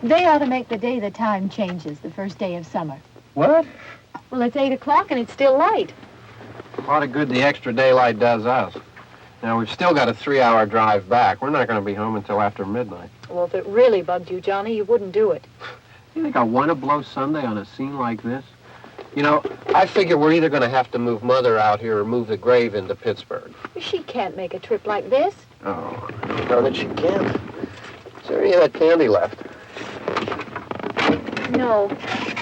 They ought to make the day the time changes, the first day of summer. What? Well, it's 8 o'clock and it's still light. A lot of good the extra daylight does us. Now, we've still got a 3-hour drive back. We're not going to be home until after midnight. Well, if it really bugged you, Johnny, you wouldn't do it. You think I want to blow Sunday on a scene like this? You know, I figure we're either going to have to move Mother out here or move the grave into Pittsburgh. She can't make a trip like this. Oh, I don't know that she can't. Is there any of that candy left? No.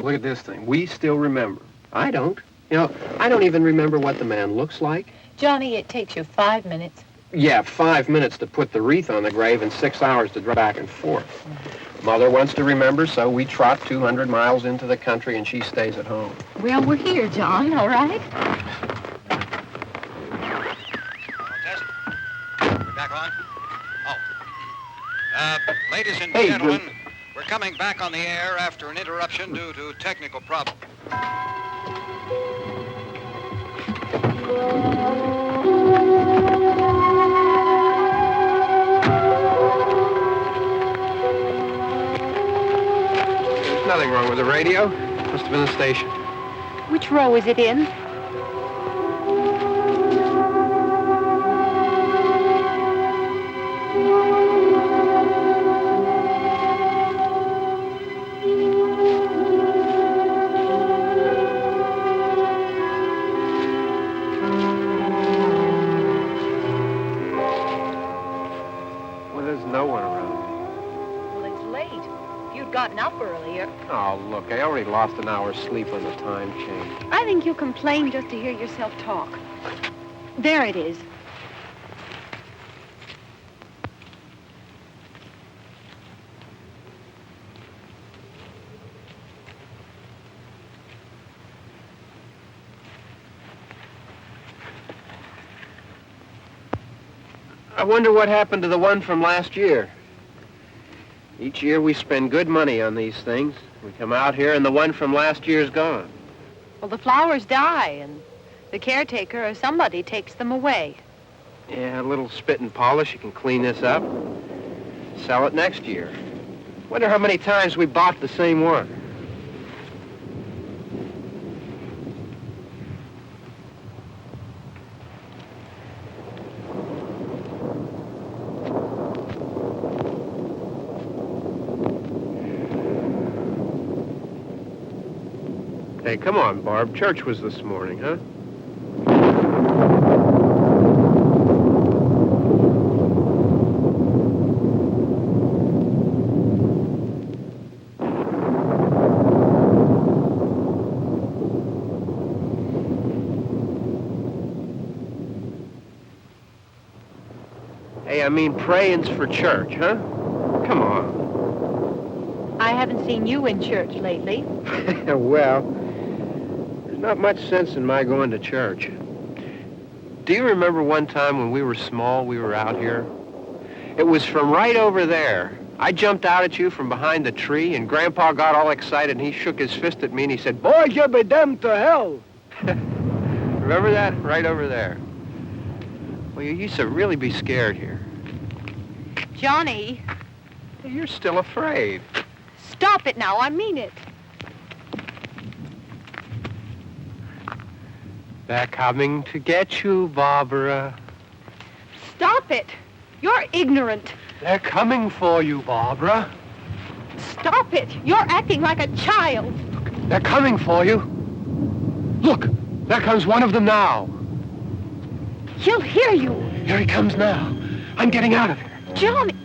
Look at this thing. We still remember. I don't. You know, I don't even remember what the man looks like. Johnny, it takes you 5 minutes. Yeah, 5 minutes to put the wreath on the grave and 6 hours to drive back and forth. Mother wants to remember, so we trot 200 miles into the country and she stays at home. Well, we're here, John, all right? Test. We're back on? Oh. Ladies and Hey, gentlemen, we're coming back on the air after an interruption due to technical problem. There's nothing wrong with the radio. Must have been the station. Which row is it in? Gotten up earlier. Oh, look, I already lost an hour's sleep on the time change. I think you complain just to hear yourself talk. There it is. I wonder what happened to the one from last year. Each year we spend good money on these things. We come out here and the one from last year's gone. Well, the flowers die and the caretaker or somebody takes them away. Yeah, a little spit and polish. You can clean this up. Sell it next year. Wonder how many times we bought the same one. Hey, come on, Barb. Church was this morning, huh? Hey, I mean praying's for church, huh? Come on. I haven't seen you in church lately. Well, not much sense in my going to church. Do you remember one time when we were small, we were out here? It was from right over there. I jumped out at you from behind the tree, and Grandpa got all excited, and he shook his fist at me, and he said, "Boys, you'll be damned to hell." Remember that? Right over there. Well, you used to really be scared here. Johnny. You're still afraid. Stop it now. I mean it. They're coming to get you, Barbara. Stop it. You're ignorant. They're coming for you, Barbara. Stop it! You're acting like a child. They're coming for you. Look, there comes one of them now. He'll hear you. Here he comes now. I'm getting out of here. Johnny.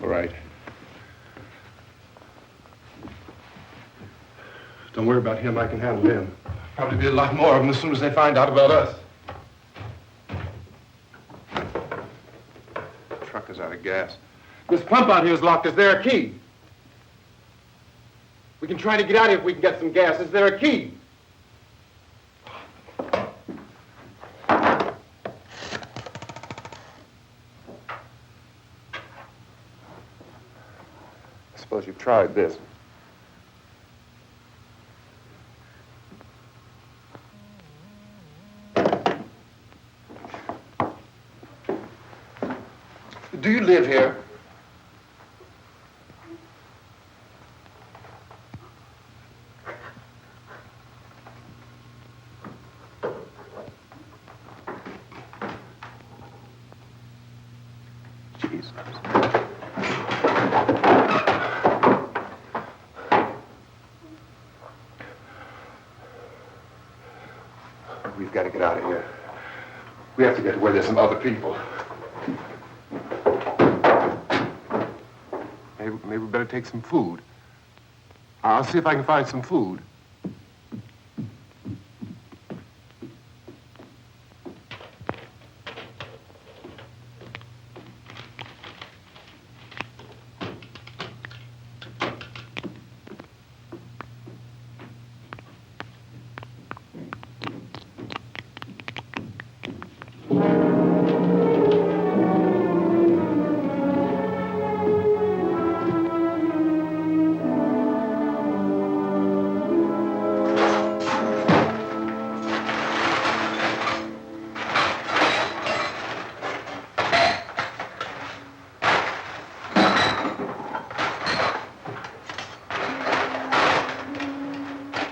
All right. Don't worry about him. I can handle him. Probably be a lot more of them as soon as they find out about us. The truck is out of gas. This pump out here is locked. Is there a key? We can try to get out of here if we can get some gas. Is there a key? I suppose you've tried this. Do you live here? Jesus. We've got to get out of here. We have to get to where there's some other people. Maybe we better take some food. I'll see if I can find some food.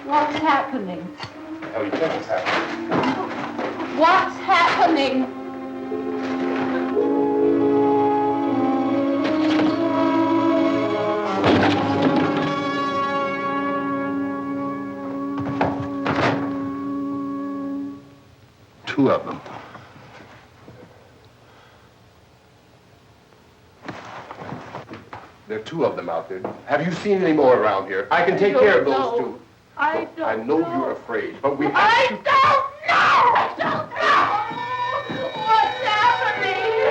What's happening? How do you think it's happening? What's happening? Two of them. There are two of them out there. Have you seen any more around here? I can take care of those two. I don't I know you're afraid, but we have I to... don't know! I don't know! What's happening?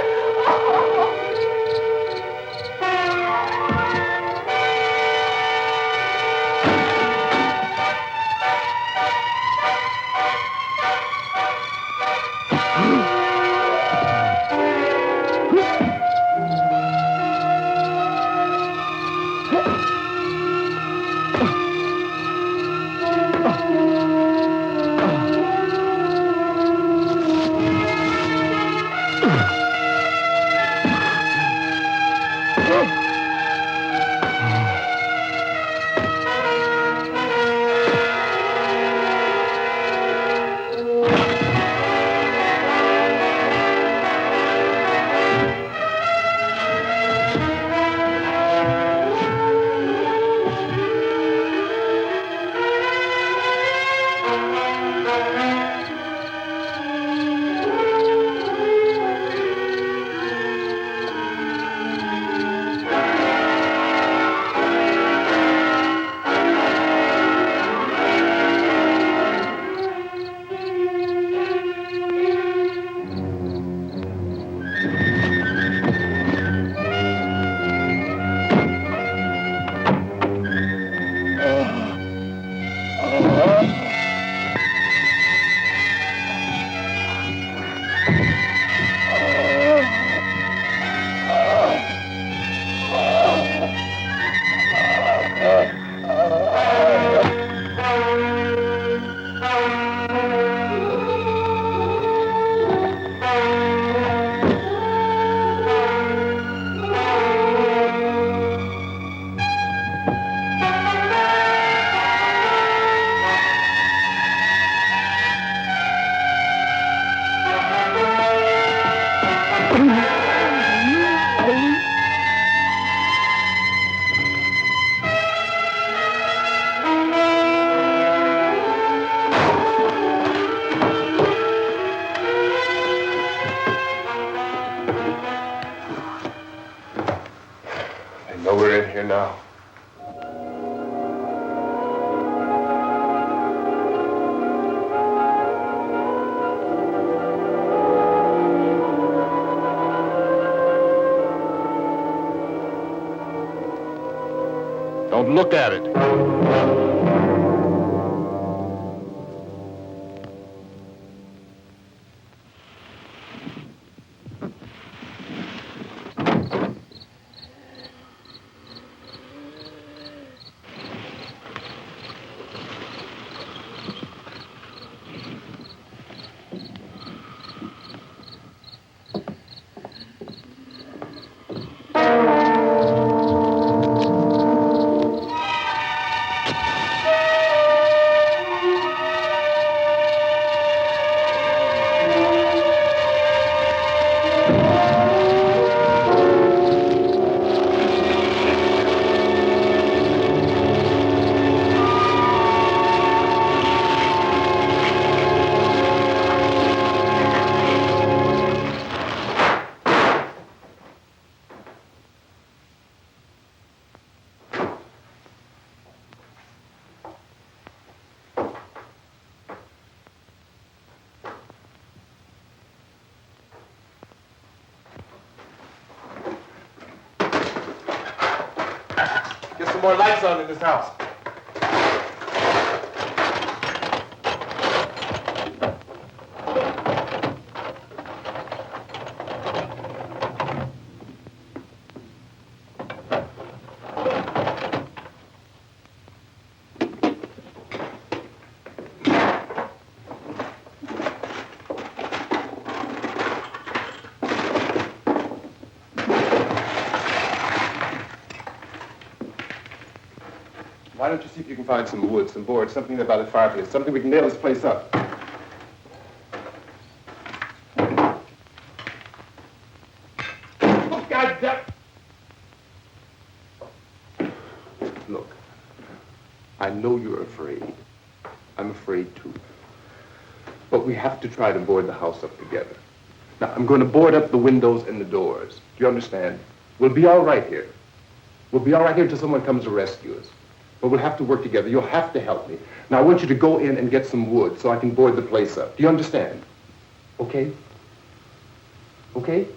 know we're in here now. Don't look at it. Get some more lights on in this house. Why don't you see if you can find some wood, some board, something about the fireplace, something we can nail this place up. Oh, God damn! Look, I know you're afraid. I'm afraid too. But we have to try to board the house up together. Now, I'm going to board up the windows and the doors. Do you understand? We'll be all right here. We'll be all right here until someone comes to rescue us. But we'll have to work together. You'll have to help me. Now, I want you to go in and get some wood so I can board the place up. Do you understand? Okay? Okay?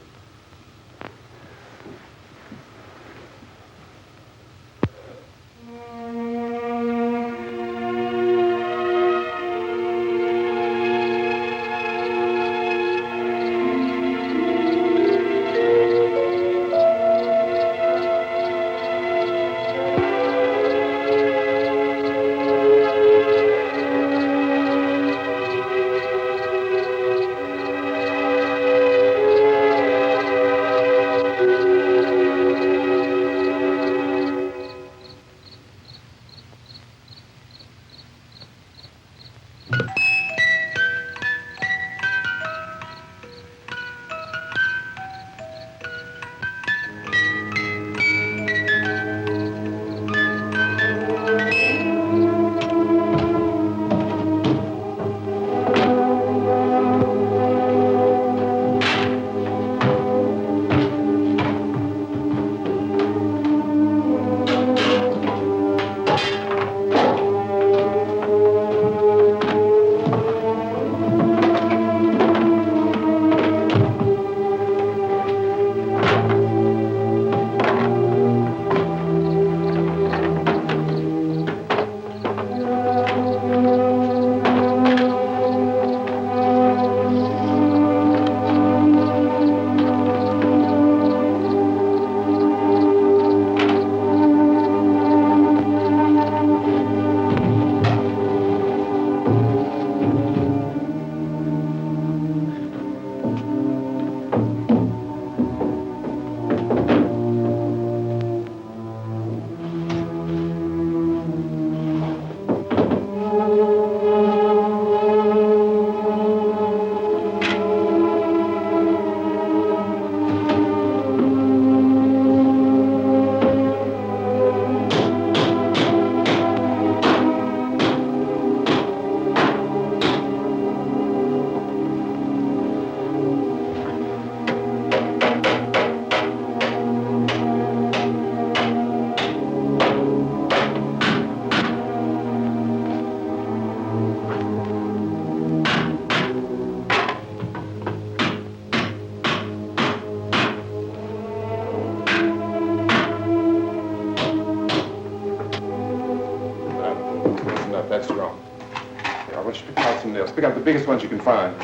Let's pick up the biggest ones you can find.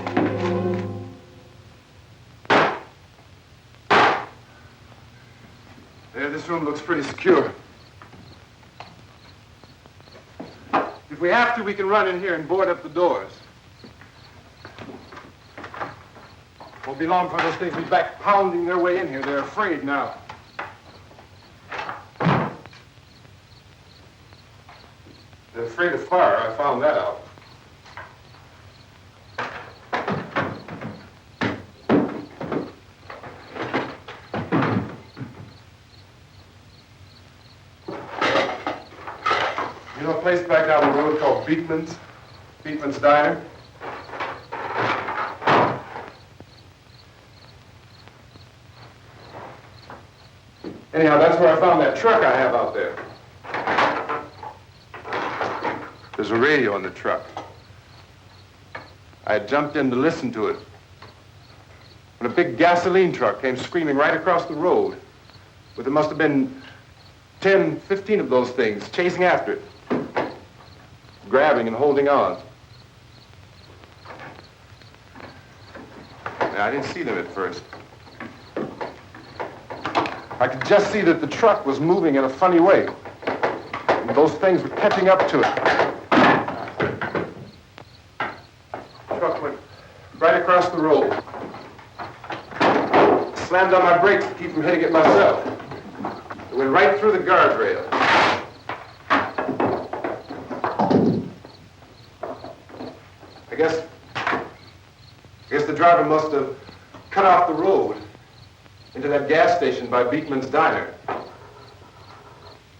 There, this room looks pretty secure. If we have to, we can run in here and board up the doors. Won't be long for those things to be back pounding their way in here. They're afraid now. They're afraid of fire. I found that out. You know a place back down the road called Beekman's Diner? Anyhow, that's where I found that truck I have out there. There's a radio on the truck. I had jumped in to listen to it when a big gasoline truck came screaming right across the road. But there must have been 10, 15 of those things chasing after it, grabbing and holding on. Now, I didn't see them at first. I could just see that the truck was moving in a funny way. And those things were catching up to it. The truck went right across the road. Slammed on my brakes to keep from hitting it myself. It went right through the guardrail. I guess the driver must have cut off the road into that gas station by Beekman's Diner.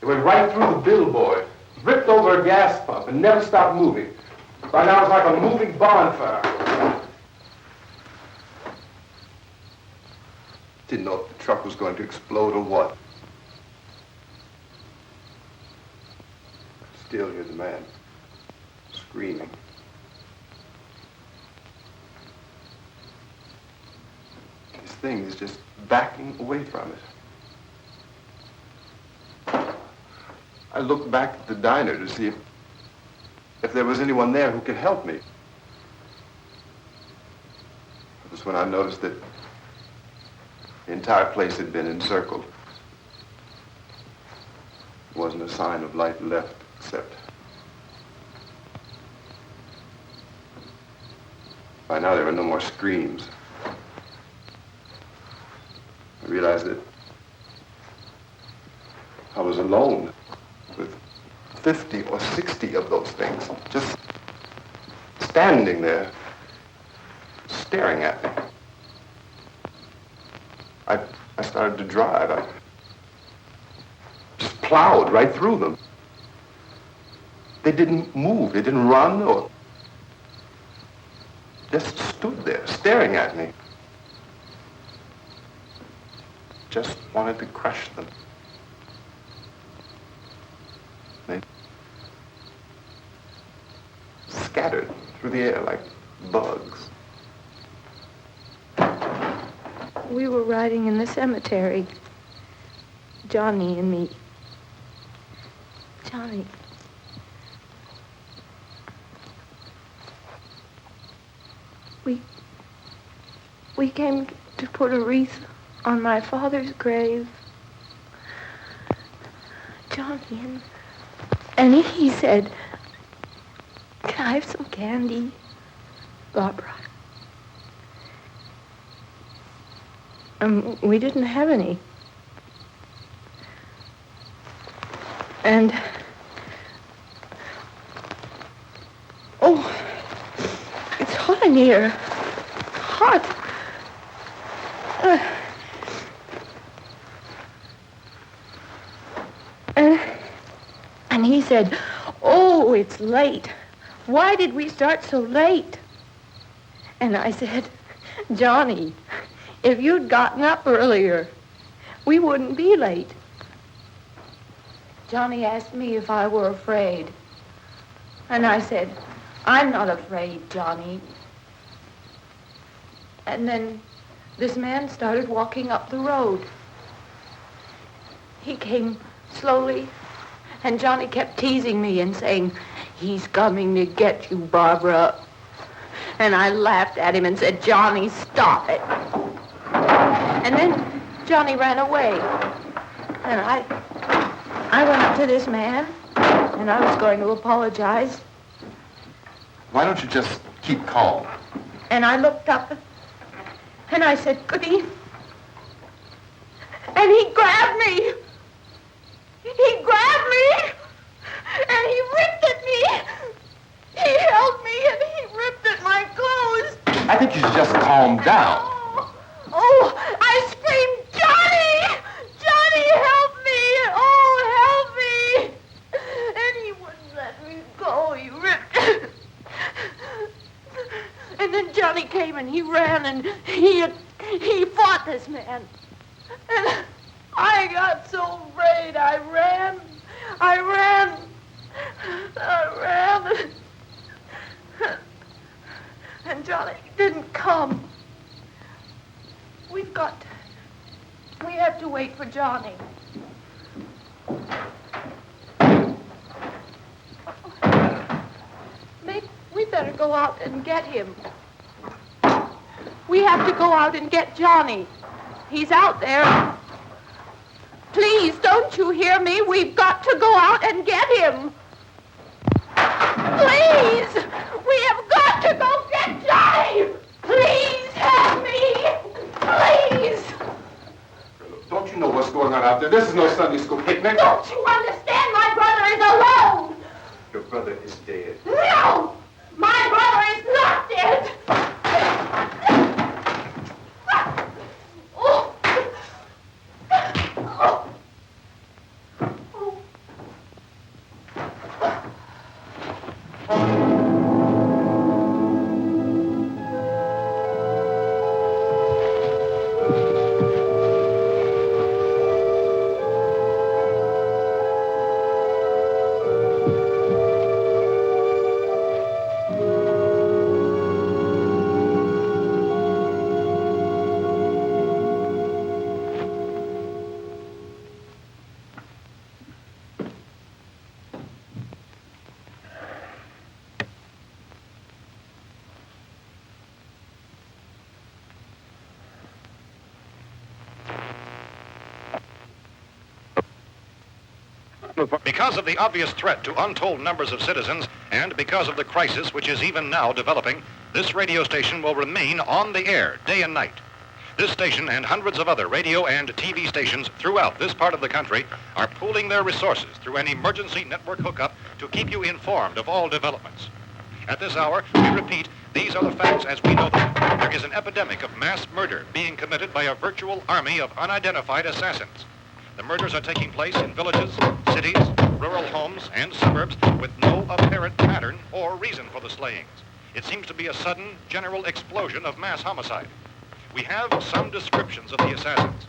It went right through the billboard, ripped over a gas pump, and never stopped moving. By now it's like a moving bonfire. Didn't know if the truck was going to explode or what. Still hear the man screaming. This thing is just backing away from it. I looked back at the diner to see if there was anyone there who could help me. It was when I noticed that the entire place had been encircled. There wasn't a sign of life left except by now there were no more screams. I realized that I was alone with 50 or 60 of those things, just standing there, staring at me. I started to drive. I just plowed right through them. They didn't move. They didn't run or just stood there, staring at me. Just wanted to crush them. They scattered through the air like bugs. We were riding in the cemetery, Johnny and me. Johnny. We came to put a wreath on my father's grave. Johnny, and he said, "Can I have some candy, Barbara?" We didn't have any. And, oh, it's hot in here. Hot. And he said, "Oh, it's late. Why did we start so late?" And I said, "Johnny, if you'd gotten up earlier, we wouldn't be late." Johnny asked me if I were afraid. And I said, "I'm not afraid, Johnny." And then this man started walking up the road. He came slowly, and Johnny kept teasing me and saying, "He's coming to get you, Barbara." And I laughed at him and said, Johnny, stop it. And then Johnny ran away. And I went up to this man, and I was going to apologize. Why don't you just keep calm? And I looked up, and I said, Goody. And he grabbed me. He grabbed me, and he ripped at me. He held me, and he ripped at my clothes. I think you should just calm down. Oh, I screamed, Johnny! Johnny, help me! Oh, help me! And he wouldn't let me go. He ripped. And then Johnny came and he ran and he fought this man. And I got so afraid. I ran. And Johnny didn't come. We have to wait for Johnny. We better go out and get him. We have to go out and get Johnny. He's out there. Please, don't you hear me? We've got to go out and get him. Please! We have got to go get Johnny! Please help me! Please! Don't you know what's going on out there? This is no Sunday school picnic. Don't you understand? My brother is alone! Your brother is dead. No! My brother is not dead! Oh. Oh. Because of the obvious threat to untold numbers of citizens, and because of the crisis which is even now developing, this radio station will remain on the air day and night. This station and hundreds of other radio and TV stations throughout this part of the country are pooling their resources through an emergency network hookup to keep you informed of all developments. At this hour, we repeat, these are the facts as we know them. There is an epidemic of mass murder being committed by a virtual army of unidentified assassins. The murders are taking place in villages, cities, rural homes, and suburbs with no apparent pattern or reason for the slayings. It seems to be a sudden, general explosion of mass homicide. We have some descriptions of the assassins.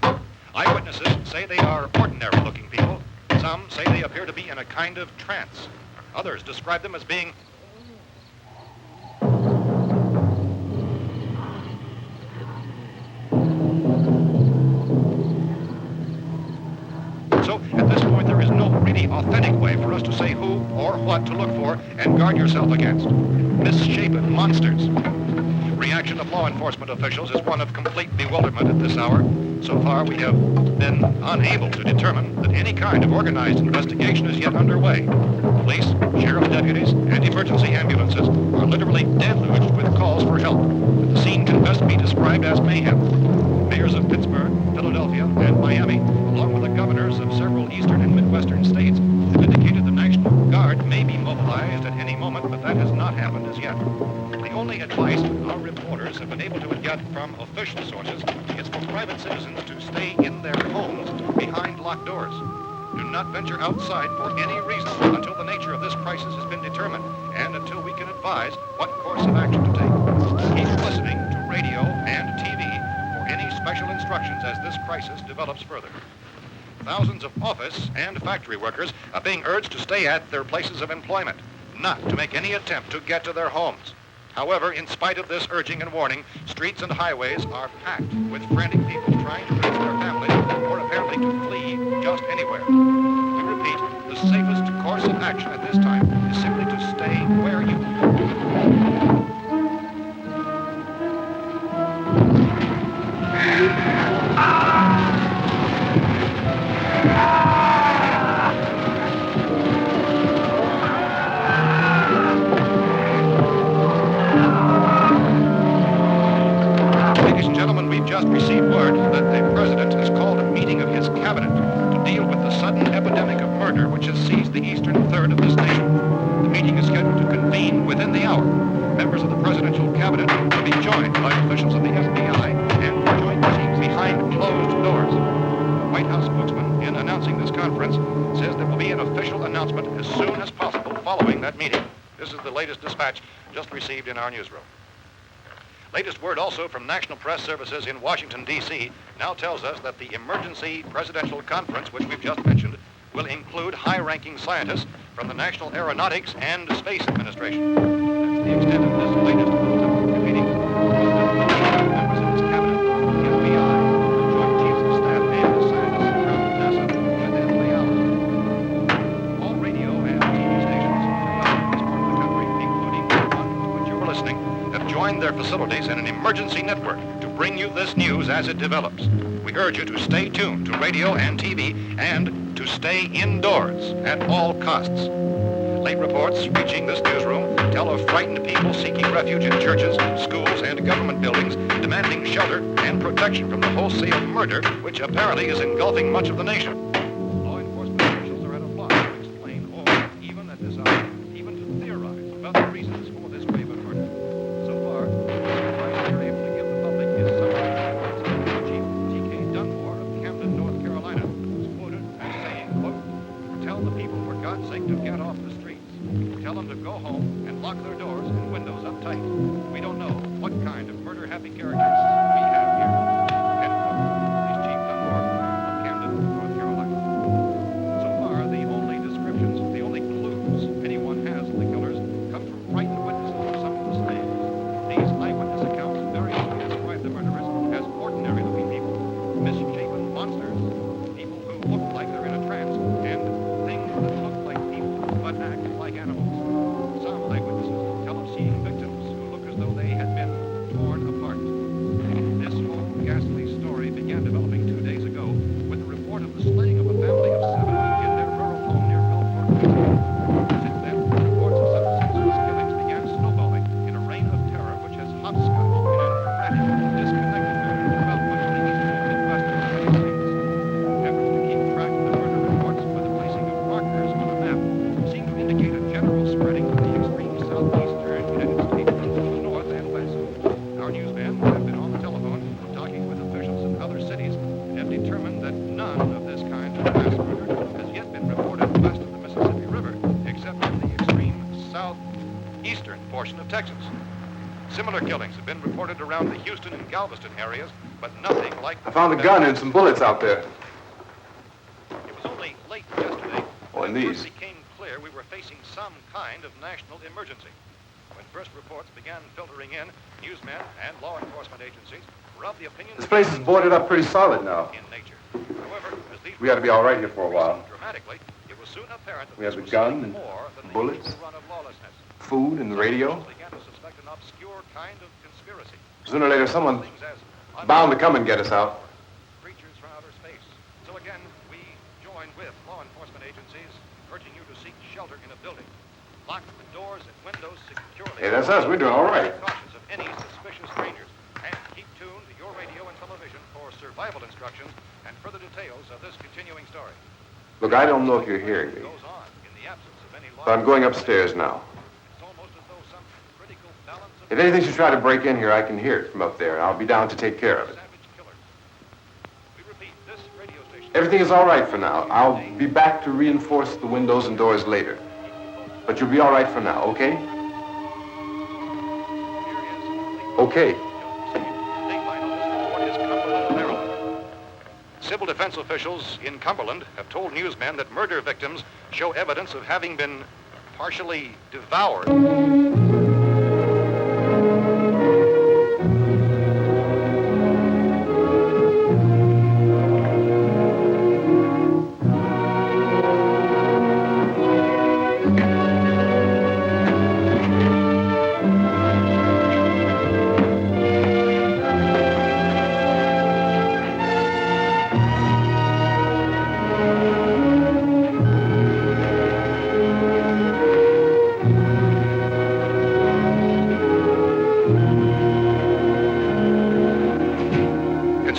Eyewitnesses say they are ordinary-looking people. Some say they appear to be in a kind of trance. Others describe them as being So, at this point, there is no really authentic way for us to say who or what to look for and guard yourself against. Misshapen monsters. Reaction of law enforcement officials is one of complete bewilderment at this hour. So far, we have been unable to determine that any kind of organized investigation is yet underway. Police, sheriff's deputies, and emergency ambulances are literally deluged with calls for help. The scene can best be described as mayhem. Mayors of Pittsburgh, Philadelphia, and Miami, along with the governors of several eastern and midwestern states, have indicated the National Guard may be mobilized at any moment, but that has not happened as yet. The only advice our reporters have been able to get from official sources is for private citizens to stay in their homes behind locked doors. Do not venture outside for any reason until the nature of this crisis has been determined and until we can advise what course of action to take. Keep listening to radio and TV for any special instructions as this crisis develops further. Thousands of office and factory workers are being urged to stay at their places of employment, not to make any attempt to get to their homes. However, in spite of this urging and warning, streets and highways are packed with frantic people trying to reach their families or apparently to flee just anywhere. We repeat, the safest course of action at this time is simply to stay where you are. received word that the president has called a meeting of his cabinet to deal with the sudden epidemic of murder which has seized the eastern third of this nation. The meeting is scheduled to convene within the hour. Members of the presidential cabinet will be joined by officials of the FBI and joint teams behind closed doors. The White House spokesman, in announcing this conference, says there will be an official announcement as soon as possible following that meeting. This is the latest dispatch just received in our newsroom. Latest word also from National Press Services in Washington, D.C. now tells us that the emergency presidential conference, which we've just mentioned, will include high-ranking scientists from the National Aeronautics and Space Administration. That's the extent of this latest meeting. Members of his cabinet, the FBI, the Joint Chiefs of Staff, and the scientists from NASA within the hour. All radio and TV stations throughout this part of the country, including the one to which you're listening, have joined their facilities in an emergency network to bring you this news as it develops. We urge you to stay tuned to radio and TV and to stay indoors at all costs. Late reports reaching this newsroom tell of frightened people seeking refuge in churches, schools, and government buildings, demanding shelter and protection from the wholesale murder which apparently is engulfing much of the nation. Law enforcement officials are at a loss to explain or even at this hour, even to theorize about the reasons for this wave of murder. So far, the advice they're able to give the public is something Chief T.K. Dunmore of Camden, North Carolina, was quoted as saying, quote, "Tell the people, for God's sake, to get off the streets. Tell them to go home and lock their doors and windows up tight. We don't know what kind of murder-happy characters we have here." End quote. This Chief Dunmore of Camden, North Carolina. So far, the only descriptions, the only clues anyone has of the killers come from frightened witnesses of some of the slaves. These eyewitness accounts variously describe the murderers as ordinary-looking people, misshapen monsters, people who look like they're in a trance, and things that look like people but act like animals. Some eyewitnesses tell of seeing victims who look as though they had been torn apart. This whole ghastly story began developing 2 days ago with the report of the slaying of a family of 7 in their rural home near Gulfport, Mexico. Since then, reports of such senseless killings began snowballing in a reign of terror which has hopscotched in an erratic, disconnected manner throughout much of the eastern and midwestern United States. Efforts to keep track of the murder reports by the placing of markers on a map seem to indicate a general spreading of the extreme southeastern United States to the north and west. Our newsmen have been on the telephone talking with officials in other cities and have determined that none of this kind of mass murder has yet been reported west of the Mississippi River, except in the extreme southeastern portion of Texas. Similar killings have been reported around the Houston and Galveston areas, but nothing like I found a gun and some bullets out there. It was only late yesterday Oh, and when it these. first became clear we were facing some kind of national emergency. When first reports began filtering in, newsmen and law enforcement agencies were of the opinion This place is boarded up pretty solid now. in nature. However, as these We ought to be all right here for a while. dramatically, it was soon apparent that We have this the was gun something and more than the bullets. usual run of lawlessness. Food and the radio. Officials began to suspect an obscure kind of conspiracy. Sooner or later, someone's Things as bound to come and get us out. creatures from outer space. So again, we join with law enforcement agencies, urging you to seek shelter in a building. Lock the doors and windows securely. Hey, that's us. We're doing all right. Be cautious of any suspicious strangers. And keep tuned to your radio and television for survival instructions and further details of this continuing story. Look, I don't know if you're hearing me, Goes on in the absence of any law. but I'm going upstairs now. It's almost as though some critical balance of If anything should try to break in here, I can hear it from up there. I'll be down to take care of it. savage killers. We repeat, this radio station. Everything is all right for now. I'll be back to reinforce the windows and doors later. But you'll be all right for now, okay? Okay. Civil defense officials in Cumberland have told newsmen that murder victims show evidence of having been partially devoured.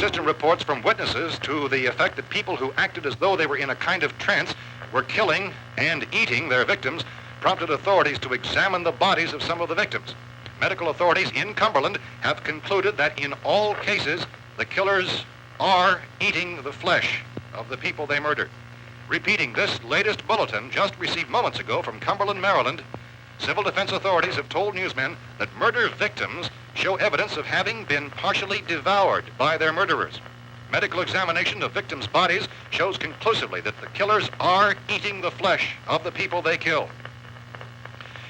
inconsistent reports from witnesses to the effect that people who acted as though they were in a kind of trance were killing and eating their victims prompted authorities to examine the bodies of some of the victims. Medical authorities in Cumberland have concluded that in all cases, the killers are eating the flesh of the people they murdered. Repeating this latest bulletin just received moments ago from Cumberland, Maryland, civil defense authorities have told newsmen that murder victims show evidence of having been partially devoured by their murderers. Medical examination of victims' bodies shows conclusively that the killers are eating the flesh of the people they killed.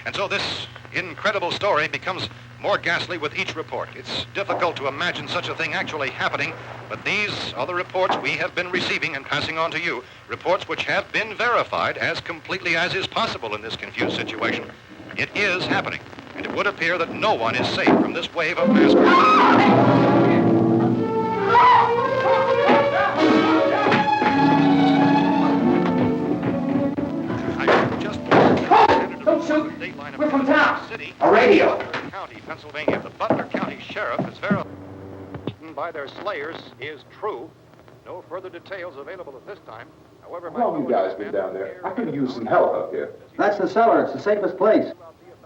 And so this incredible story becomes more ghastly with each report. It's difficult to imagine such a thing actually happening, but these are the reports we have been receiving and passing on to you, reports which have been verified as completely as is possible in this confused situation. It is happening, and it would appear that no one is safe from this wave of mass murder. Don't shoot! We're from town. A radio. County, Pennsylvania. The Butler County Sheriff has verified by their slayers is true. No further details available at this time. However, How long you guys been down there? I could use some help up here. That's the cellar. It's the safest place.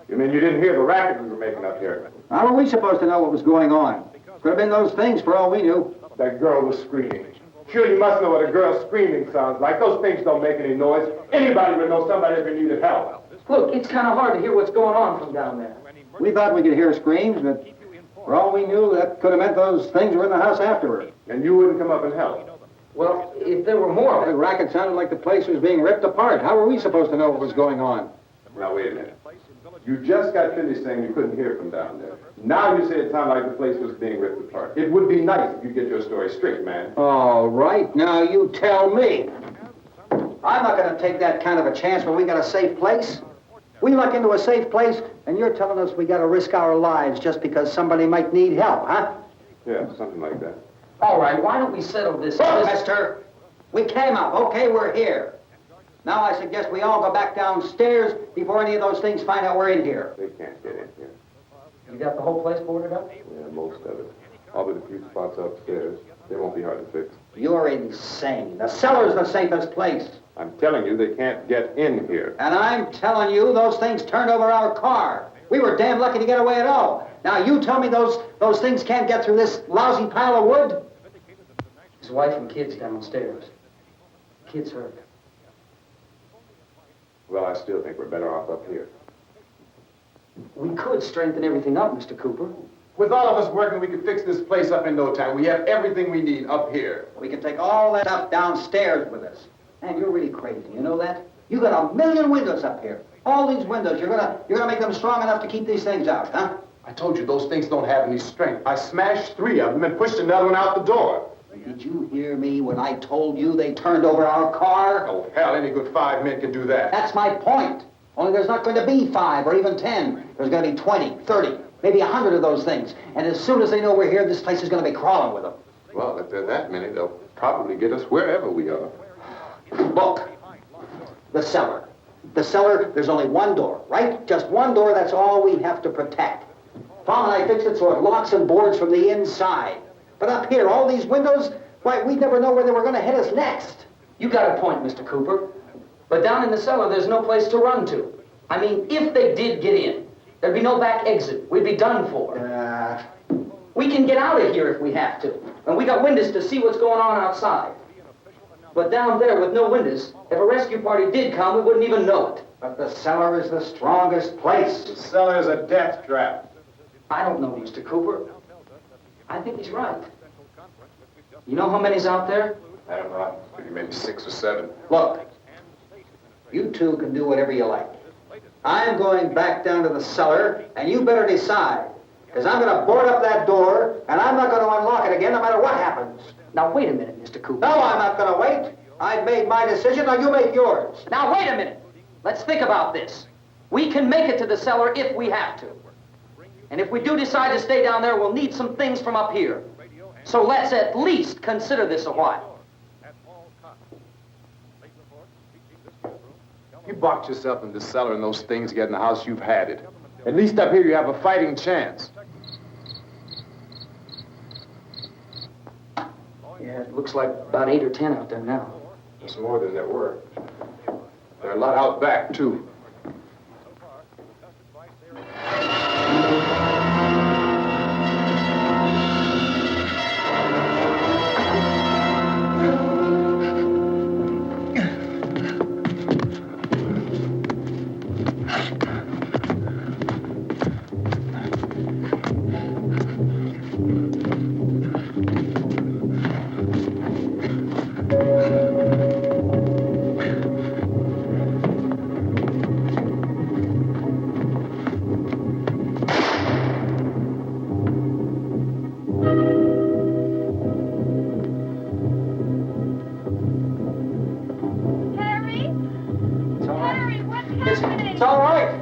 You mean you didn't hear the racket we were making up here? How were we supposed to know what was going on? Could have been those things for all we knew. That girl was screaming. Sure, you must know what a girl screaming sounds like. Those things don't make any noise. Anybody would know somebody ever needed help. Look, it's kind of hard to hear what's going on from down there. We thought we could hear screams, but for all we knew, that could have meant those things were in the house afterward. And you wouldn't come up and help? Well, if there were more... The racket sounded like the place was being ripped apart. How were we supposed to know what was going on? Now, wait a minute. You just got finished saying you couldn't hear from down there. Now you say it sounded like the place was being ripped apart. It would be nice if you get your story straight, man. All right, now you tell me. I'm not going to take that kind of a chance when we got a safe place. We luck into a safe place, and you're telling us we got to risk our lives just because somebody might need help, huh? Yeah, something like that. All right, why don't we settle this? Look, mister, we came up. Okay, we're here. Now I suggest we all go back downstairs before any of those things find out we're in here. They can't get in here. You got the whole place boarded up? Yeah, most of it. All but a few spots upstairs. They won't be hard to fix. You're insane. The cellar's the safest place. I'm telling you, they can't get in here. And I'm telling you, those things turned over our car. We were damn lucky to get away at all. Now you tell me those things can't get through this lousy pile of wood? His wife and kids downstairs. Kids hurt. Well, I still think we're better off up here. We could strengthen everything up, Mr. Cooper. With all of us working, we could fix this place up in no time. We have everything we need up here. We can take all that stuff downstairs with us. Man, you're really crazy, you know that? You got 1 million windows up here. All these windows, you're gonna make them strong enough to keep these things out, huh? I told you, those things don't have any strength. I smashed 3 of them and pushed another one out the door. Did you hear me when I told you they turned over our car? Oh, hell, any good 5 men can do that. That's my point. Only there's not going to be 5 or even 10. There's going to be 20, 30, maybe 100 of those things. And as soon as they know we're here, this place is going to be crawling with them. Well, if there are that many, they'll probably get us wherever we are. Look, the cellar. The cellar, there's only one door, right? Just one door, that's all we have to protect. Tom and I fixed it so it locks and boards from the inside. But up here, all these windows, why, we'd never know where they were going to hit us next. You got a point, Mr. Cooper. But down in the cellar, there's no place to run to. I mean, if they did get in, there'd be no back exit. We'd be done for. We can get out of here if we have to. And we got windows to see what's going on outside. But down there with no windows, if a rescue party did come, we wouldn't even know it. But the cellar is the strongest place. The cellar is a death trap. I don't know, Mr. Cooper. I think he's right. You know how many's out there? I don't know. Maybe 6 or 7. Look, you two can do whatever you like. I'm going back down to the cellar, and you better decide. Because I'm going to board up that door, and I'm not going to unlock it again no matter what happens. Now, wait a minute, Mr. Cooper. No, I'm not going to wait. I've made my decision, now you make yours. Now, wait a minute. Let's think about this. We can make it to the cellar if we have to. And if we do decide to stay down there, we'll need some things from up here. So let's at least consider this a while. You box yourself in the cellar and those things get in the house, you've had it. At least up here you have a fighting chance. Yeah, it looks like about 8 or 10 out there now. There's more than there were. There are a lot out back, too. It's all right.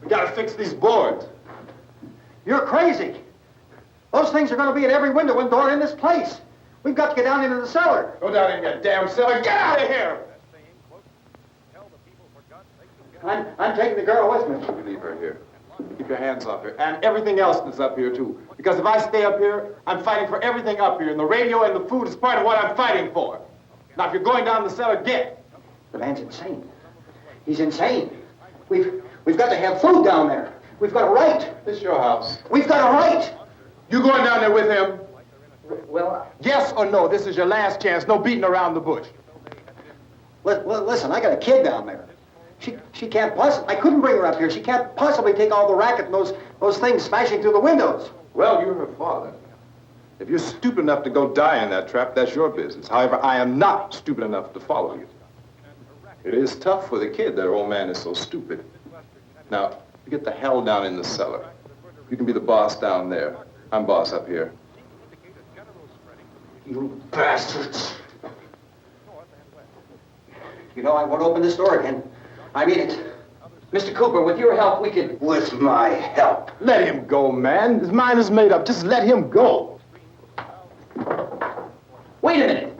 We gotta fix these boards. You're crazy. Those things are going to be at every window and door in this place. We've got to get down into the cellar. Go down in your damn cellar. Get out of here! I'm taking the girl with me. You leave her here. Keep your hands off her. And everything else that's up here, too. Because if I stay up here, I'm fighting for everything up here. And the radio and the food is part of what I'm fighting for. Now, if you're going down the cellar, get. The man's insane. He's insane. We've got to have food down there. We've got a right. This is your house. We've got a right. You going down there with him? Well, Yes or no? This is your last chance. No beating around the bush. Listen, I got a kid down there. She can't possibly. I couldn't bring her up here. She can't possibly take all the racket and those things smashing through the windows. Well, you're her father. If you're stupid enough to go die in that trap, that's your business. However, I am not stupid enough to follow you. It is tough for the kid that her old man is so stupid. Now, you get the hell down in the cellar. You can be the boss down there. I'm boss up here. You bastards. You know, I won't open this door again. I mean it. Mr. Cooper, with your help, we could... With my help. Let him go, man. His mind is made up. Just let him go. Wait a minute.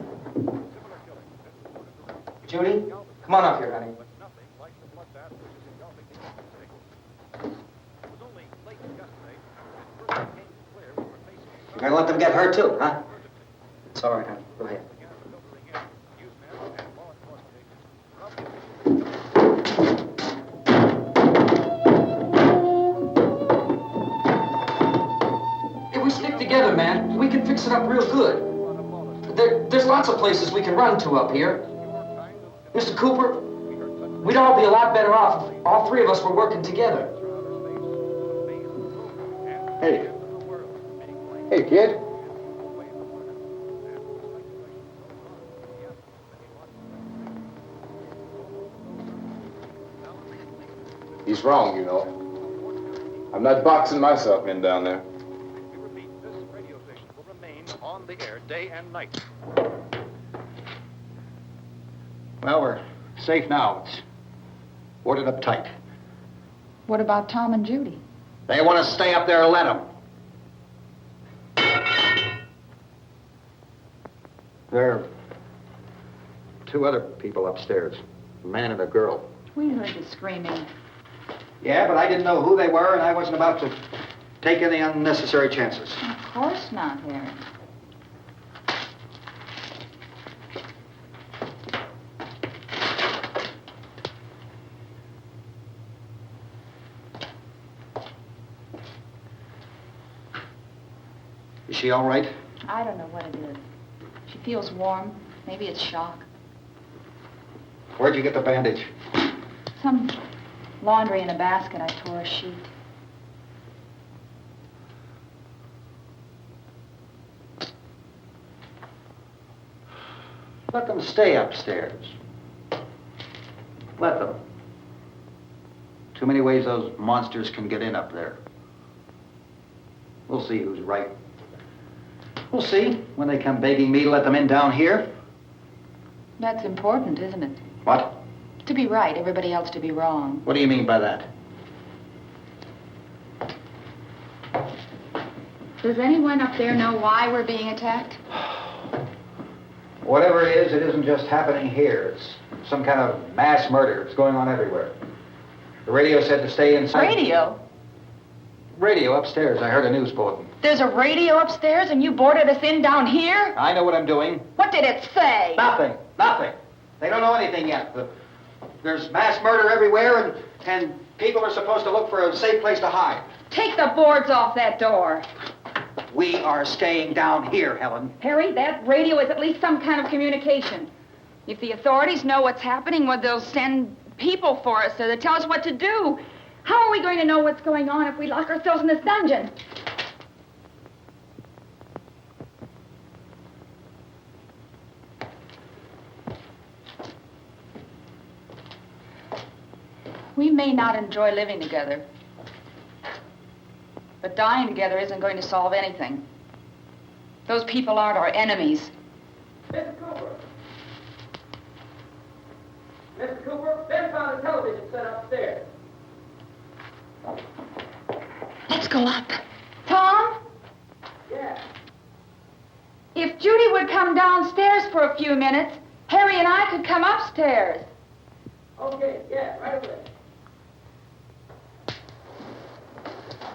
Judy, come on up here, honey. You're gonna let them get hurt too, huh? It's all right, honey. Go ahead. If we stick together, man, we can fix it up real good. There's lots of places we can run to up here. Mr. Cooper, we'd all be a lot better off if all three of us were working together. Hey. Hey, kid. He's wrong, you know. I'm not boxing myself in down there. We repeat, this radio station will remain on the air day and night. Well, we're safe now. It's boarded up tight. What about Tom and Judy? They want to stay up there, let them. There are two other people upstairs, a man and a girl. We heard the screaming. Yeah, but I didn't know who they were, and I wasn't about to take any unnecessary chances. Of course not, Harry. Is she all right? I don't know what it is. She feels warm. Maybe it's shock. Where'd you get the bandage? Some laundry in a basket. I tore a sheet. Let them stay upstairs. Let them. Too many ways those monsters can get in up there. We'll see who's right. We'll see when they come begging me to let them in down here. That's important, isn't it? What? To be right, everybody else to be wrong. What do you mean by that? Does anyone up there know why we're being attacked? Whatever it is, it isn't just happening here. It's some kind of mass murder. It's going on everywhere. The radio said to stay inside. Radio? Radio upstairs. I heard a news bulletin. There's a radio upstairs and you boarded us in down here? I know what I'm doing. What did it say? Nothing. Nothing. They don't know anything yet. There's mass murder everywhere, and people are supposed to look for a safe place to hide. Take the boards off that door. We are staying down here, Helen. Harry, that radio is at least some kind of communication. If the authorities know what's happening, well, they'll send people for us so they tell us what to do. How are we going to know what's going on if we lock ourselves in this dungeon? We may not enjoy living together, but dying together isn't going to solve anything. Those people aren't our enemies. Mr. Cooper! Mr. Cooper, Ben found a television set upstairs. Let's go up. Tom? Yeah. If Judy would come downstairs for a few minutes, Harry and I could come upstairs. Okay, yeah, right away.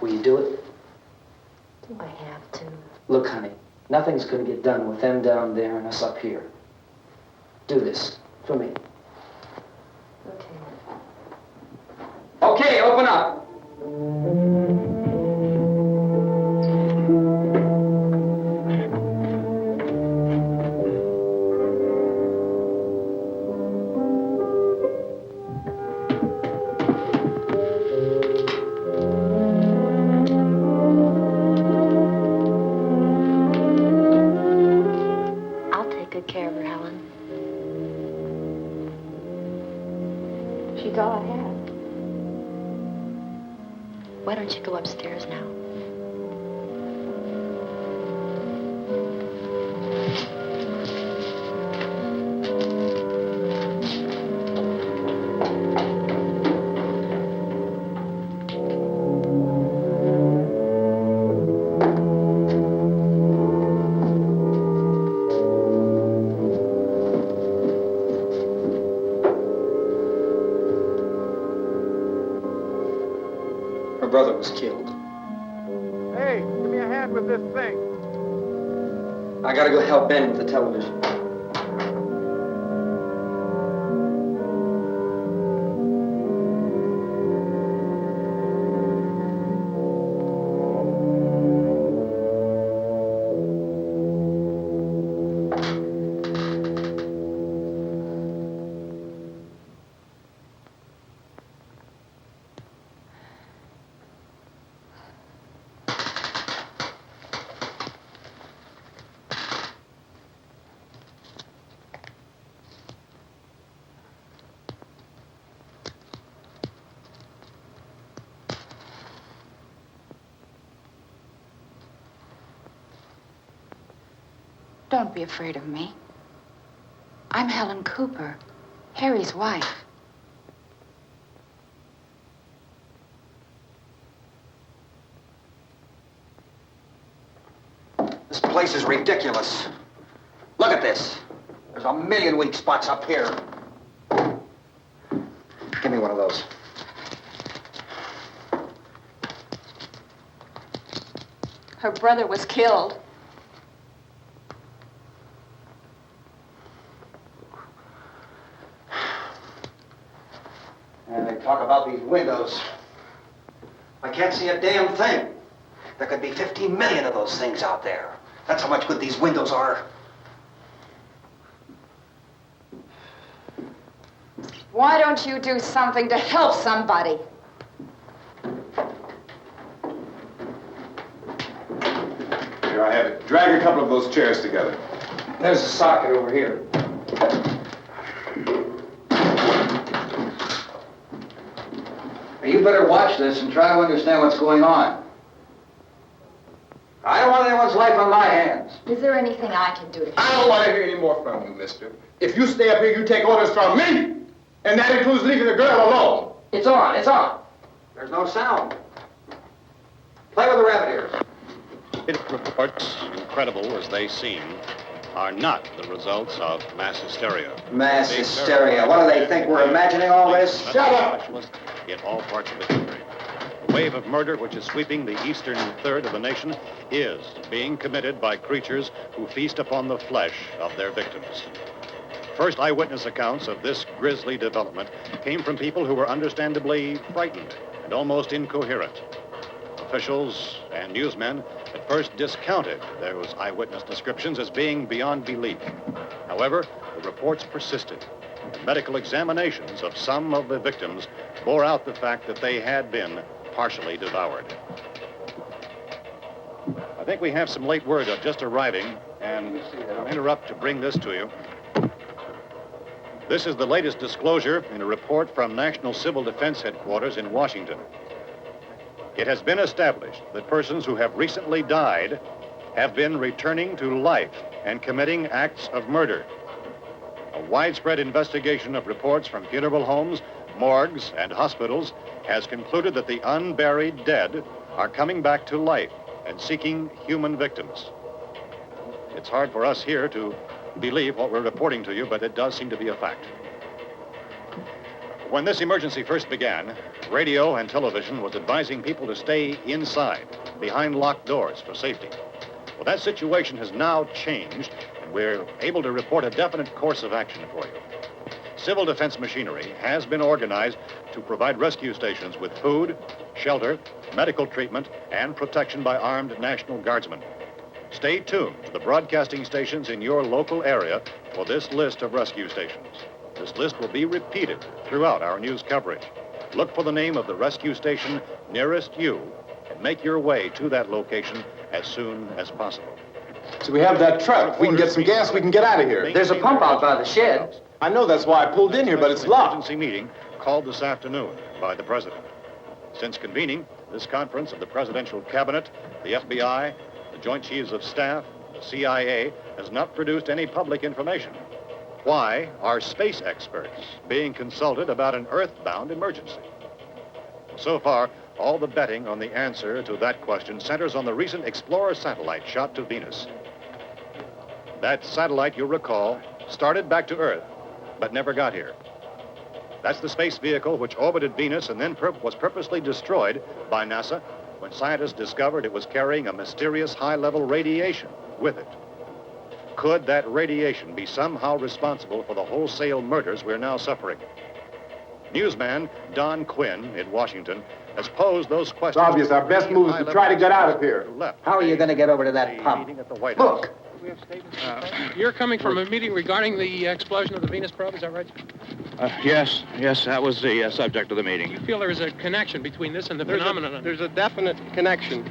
Will you do it? Do I have to? Look, honey, nothing's going to get done with them down there and us up here. Do this for me. Okay. Okay, open up. I'll take good care of her, Helen. She's all I have. Why don't you go upstairs now? Her brother was killed. Hey, give me a hand with this thing. I gotta go help Ben with the television. Don't be afraid of me. I'm Helen Cooper, Harry's wife. This place is ridiculous. Look at this. There's a million weak spots up here. Give me one of those. Her brother was killed. And they talk about these windows. I can't see a damn thing. There could be 15 million of those things out there. That's how much good these windows are. Why don't you do something to help somebody? Here, I have it. Drag a couple of those chairs together. There's a socket over here. You better watch this and try to understand what's going on. I don't want anyone's life on my hands. Is there anything I can do to I don't want to hear any more from you, mister. If you stay up here, you take orders from me. And that includes leaving the girl alone. It's on, it's on. There's no sound. Play with the rabbit ears. Reports, incredible as they seem, are not the results of mass hysteria. Mass hysteria. What do they think? We're imagining all this? Shut up! In all parts of the country. The wave of murder which is sweeping the eastern third of the nation is being committed by creatures who feast upon the flesh of their victims. First eyewitness accounts of this grisly development came from people who were understandably frightened and almost incoherent. Officials and newsmen at first discounted those eyewitness descriptions as being beyond belief. However, the reports persisted. Medical examinations of some of the victims bore out the fact that they had been partially devoured. I think we have some late word just arriving, and I'll interrupt to bring this to you. This is the latest disclosure in a report from National Civil Defense Headquarters in Washington. It has been established that persons who have recently died have been returning to life and committing acts of murder. A widespread investigation of reports from funeral homes, morgues, and hospitals has concluded that the unburied dead are coming back to life and seeking human victims. It's hard for us here to believe what we're reporting to you, but it does seem to be a fact. When this emergency first began, radio and television was advising people to stay inside, behind locked doors for safety. Well, that situation has now changed, and we're able to report a definite course of action for you. Civil defense machinery has been organized to provide rescue stations with food, shelter, medical treatment, and protection by armed National Guardsmen. Stay tuned to the broadcasting stations in your local area for this list of rescue stations. This list will be repeated throughout our news coverage. Look for the name of the rescue station nearest you and make your way to that location as soon as possible. So we have that truck. If we can get some gas, we can get out of here. There's a pump out by the shed. I know, that's why I pulled in here, but it's locked. Emergency meeting called this afternoon by the president. Since convening this conference of the presidential cabinet, the FBI, the Joint Chiefs of Staff, the CIA has not produced any public information. Why are space experts being consulted about an earthbound emergency? So far, all the betting on the answer to that question centers on the recent Explorer satellite shot to Venus. That satellite, you'll recall, started back to Earth, but never got here. That's the space vehicle which orbited Venus and then was purposely destroyed by NASA when scientists discovered it was carrying a mysterious high-level radiation with it. Could that radiation be somehow responsible for the wholesale murders we're now suffering? Newsman Don Quinn in Washington has posed those questions. It's obvious our best move is to try to get out of here. How are you going to get over to that pump? Look. You're coming from a meeting regarding the explosion of the Venus probe, is that right? Yes, that was the subject of the meeting. You feel there is a connection between this and the phenomenon? There's a definite connection.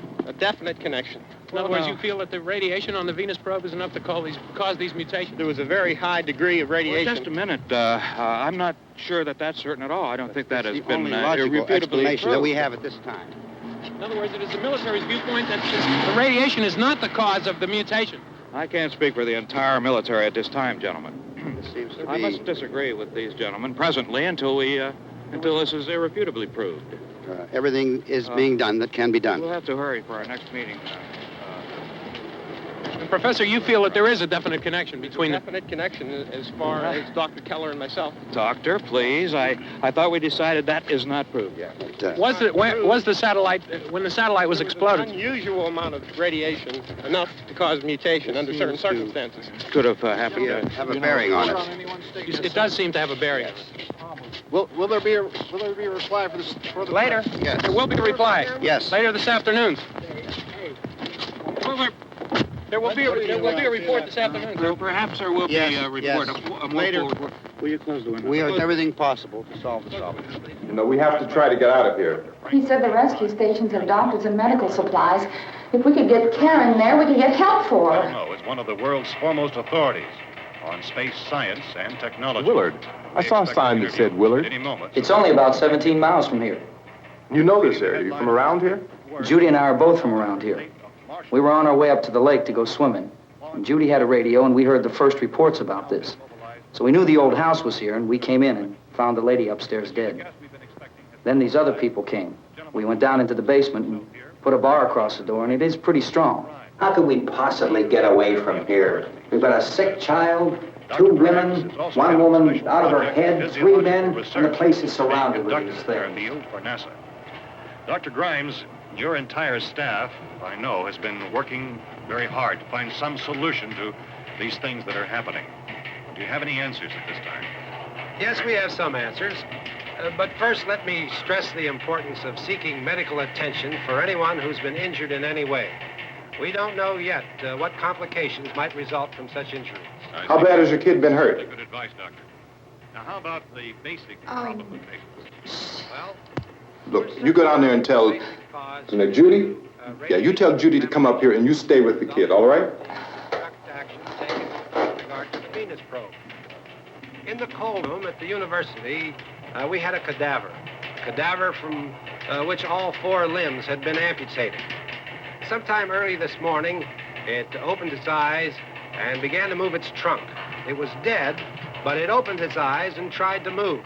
In other words, you feel that the radiation on the Venus probe is enough to cause these mutations? There was a very high degree of radiation. Well, just a minute. I'm not sure that that's certain at all. I don't think that has been logical explanation proved. that we have at this time. In other words, it is the military's viewpoint that the radiation is not the cause of the mutation. I can't speak for the entire military at this time, gentlemen. This seems to I must disagree with these gentlemen presently until this is irrefutably proved. Everything is being done that can be done. We'll have to hurry for our next meeting. And Professor, you feel that there is a definite connection between Definite connection as far as Dr. Keller and myself. Doctor, please. I thought we decided that is not proved yet. Was the satellite, when the satellite was exploded? An unusual amount of radiation, enough to cause mutation under certain circumstances. Could have happened. Have a bearing on it. It does seem to have a bearing. Will there be a reply for the Later? Yes. There will be a reply. Yes. Later this afternoon. There will be a report this afternoon. Perhaps there will be a report. Yes. Later. Will you close the window? We are doing everything possible to solve the problem. You know, we have to try to get out of here. He said the rescue stations have doctors and medical supplies. If we could get care in there, we could get help for her. No, it's one of the world's foremost authorities on space science and technology. Willard. I saw a sign that said Willard. Any moment. It's only about 17 miles from here. You know this area. You from around here? Judy and I are both from around here. We were on our way up to the lake to go swimming. And Judy had a radio, and we heard the first reports about this. So we knew the old house was here, and we came in and found the lady upstairs dead. Then these other people came. We went down into the basement and put a bar across the door, and it is pretty strong. How could we possibly get away from here? We've got a sick child, 2 women, 1 woman out of her head, 3 men, and the place is surrounded with these things. For NASA. Dr. Grimes, your entire staff, I know, has been working very hard to find some solution to these things that are happening. Do you have any answers at this time? Yes, we have some answers. But first, let me stress the importance of seeking medical attention for anyone who's been injured in any way. We don't know yet what complications might result from such injuries. How bad has your kid been hurt? Good advice, Doctor. Now, how about the basic problem of patients? Well, Look, you go down there and tell, Judy? Yeah, you tell Judy to come up here and you stay with the kid, all right? Action taken with regard to the Venus probe. In the cold room at the university, we had a cadaver from which all 4 limbs had been amputated. Sometime early this morning, it opened its eyes and began to move its trunk. It was dead, but it opened its eyes and tried to move.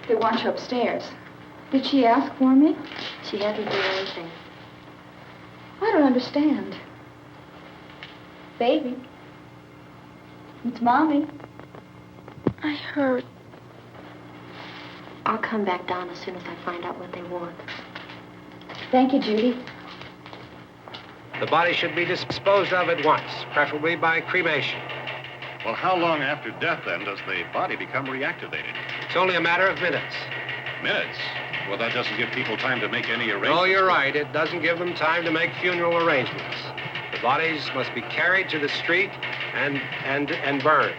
They want you upstairs. Did she ask for me? She hasn't done anything. I don't understand. Baby. It's Mommy. I heard. I'll come back down as soon as I find out what they want. Thank you, Judy. The body should be disposed of at once, preferably by cremation. Well, how long after death, then, does the body become reactivated? It's only a matter of minutes. Minutes? Well, that doesn't give people time to make any arrangements. Oh, you're right. It doesn't give them time to make funeral arrangements. The bodies must be carried to the street and burned.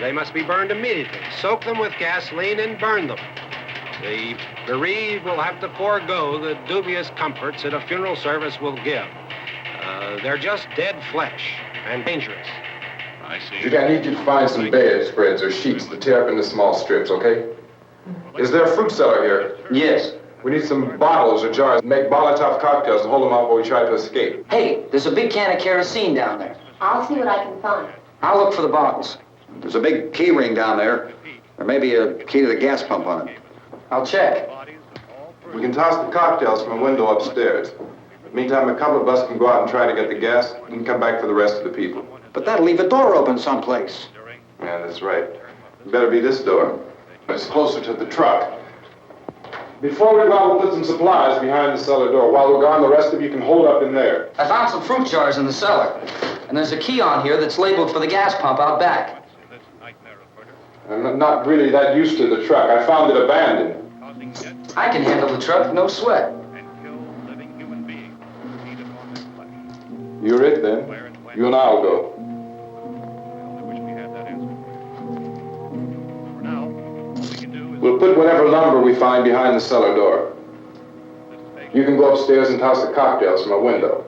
They must be burned immediately. Soak them with gasoline and burn them. The bereaved will have to forego the dubious comforts that a funeral service will give. They're just dead flesh and dangerous. I see. Judy, I need you to find some bedspreads or sheets to tear up into small strips, okay? Is there a fruit cellar here? Yes. We need some bottles or jars. Make Molotov cocktails and hold them out while we try to escape. Hey, there's a big can of kerosene down there. I'll see what I can find. I'll look for the bottles. There's a big key ring down there. There may be a key to the gas pump on it. I'll check. We can toss the cocktails from a window upstairs. Meantime, a couple of us can go out and try to get the gas and come back for the rest of the people. But that'll leave a door open someplace. Yeah, that's right. It better be this door. It's closer to the truck. Before we go out, we'll put some supplies behind the cellar door. While we're gone, the rest of you can hold up in there. I found some fruit jars in the cellar. And there's a key on here that's labeled for the gas pump out back. I'm not really that used to the truck. I found it abandoned. I can handle the truck, no sweat. You're it, then. You and I'll go. We'll put whatever lumber we find behind the cellar door. You can go upstairs and toss the cocktails from a window.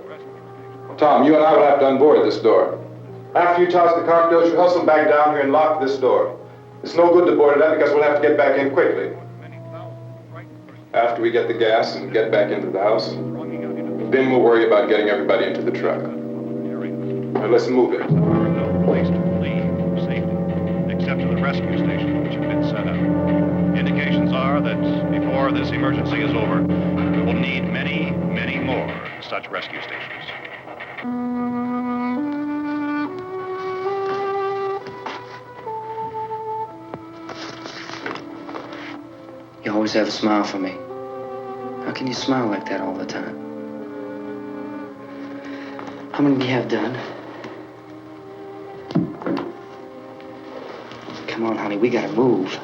Tom, you and I will have to unboard this door. After you toss the cocktails, you hustle back down here and lock this door. It's no good to board it up because we'll have to get back in quickly. After we get the gas and get back into the house, then we'll worry about getting everybody into the truck. Now let's move it. No place to flee for safety, except to the rescue station, which have been set up. Indications are that before this emergency is over, we will need many, many more such rescue stations. You always have a smile for me. How can you smile like that all the time? How many do you have done? Come on, honey, we gotta move.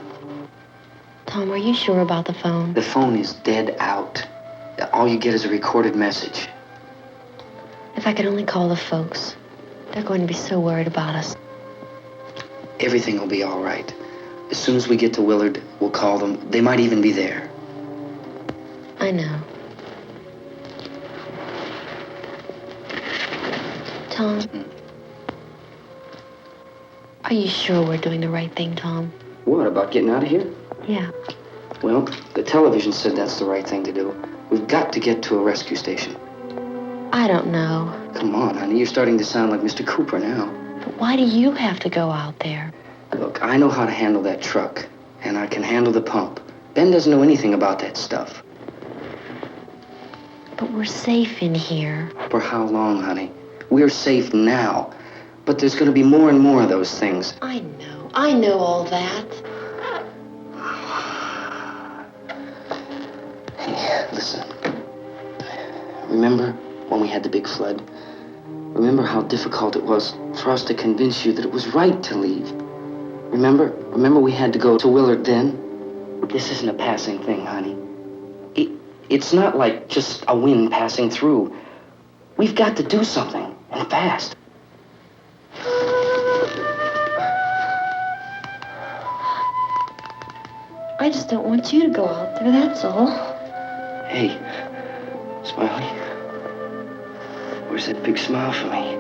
Tom, are you sure about the phone? The phone is dead out. All you get is a recorded message. If I could only call the folks. They're going to be so worried about us. Everything will be all right. As soon as we get to Willard, we'll call them. They might even be there. I know. Tom? Are you sure we're doing the right thing, Tom? What, about getting out of here? Yeah. Well, the television said that's the right thing to do. We've got to get to a rescue station. I don't know. Come on, honey. You're starting to sound like Mr. Cooper now. But why do you have to go out there? Look, I know how to handle that truck, and I can handle the pump. Ben doesn't know anything about that stuff. But we're safe in here. For how long, honey? We're safe now. But there's going to be more and more of those things. I know. I know all that. Hey, listen. Remember when we had the big flood? Remember how difficult it was for us to convince you that it was right to leave? Remember we had to go to Willard then? This isn't a passing thing, honey. It's not like just a wind passing through. We've got to do something, and fast. I just don't want you to go out there, that's all. Hey, Smiley. Where's that big smile for me?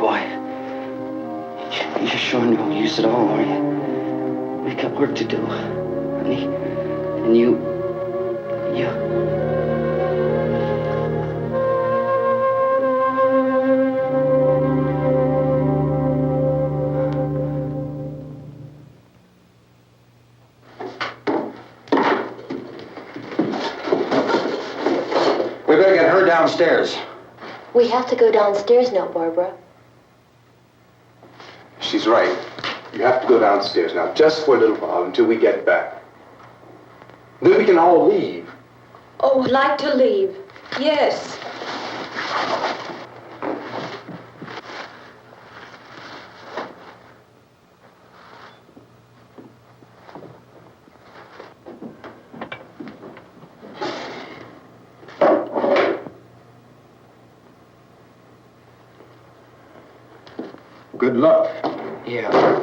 Boy, you're sure no use at all, are you? We've got work to do, honey. And you... We better get her downstairs. We have to go downstairs now, Barbara. She's right. You have to go downstairs now, just for a little while, until we get back. Then we can all leave. Oh, I'd like to leave. Yes. Good luck. Yeah.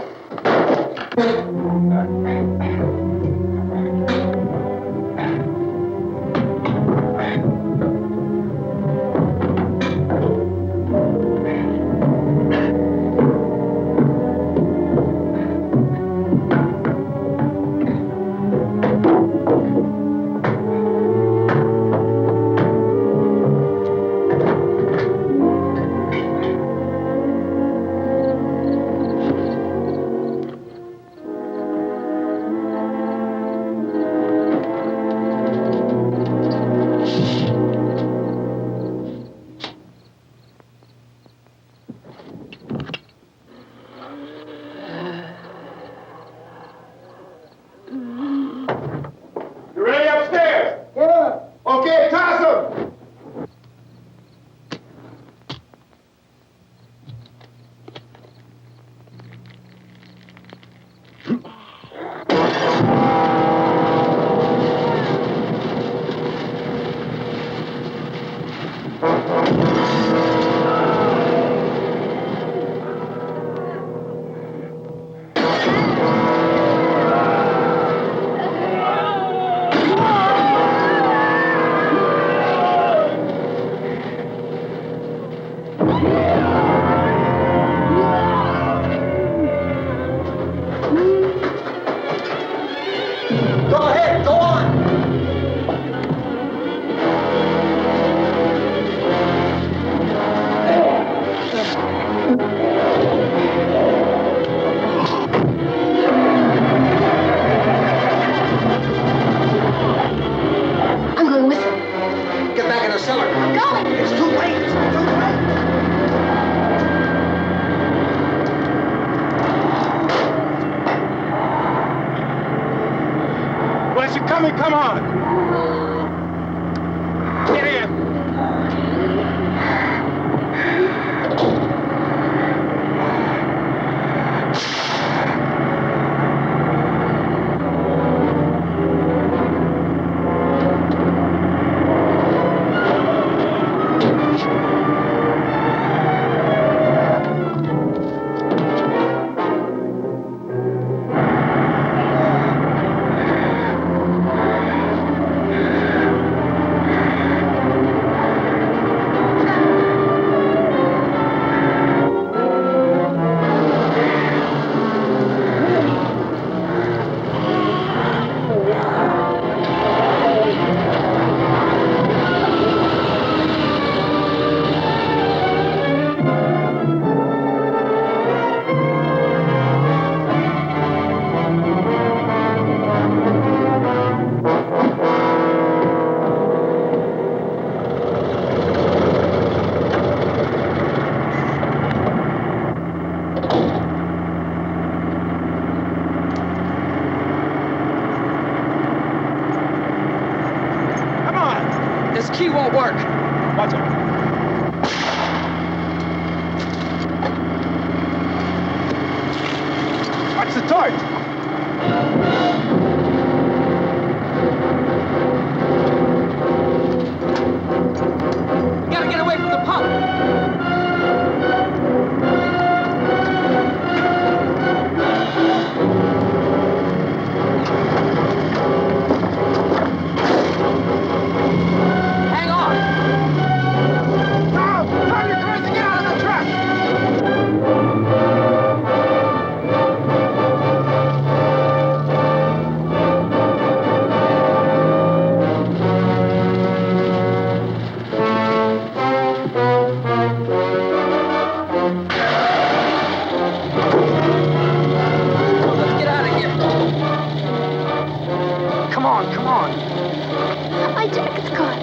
Come on! Get in! work. Watch it. Watch the torch. We gotta get away from the pump. Hang on. Now, turn your cars and get out of the truck. Let's get out of here. Come on, come on. My jacket's caught.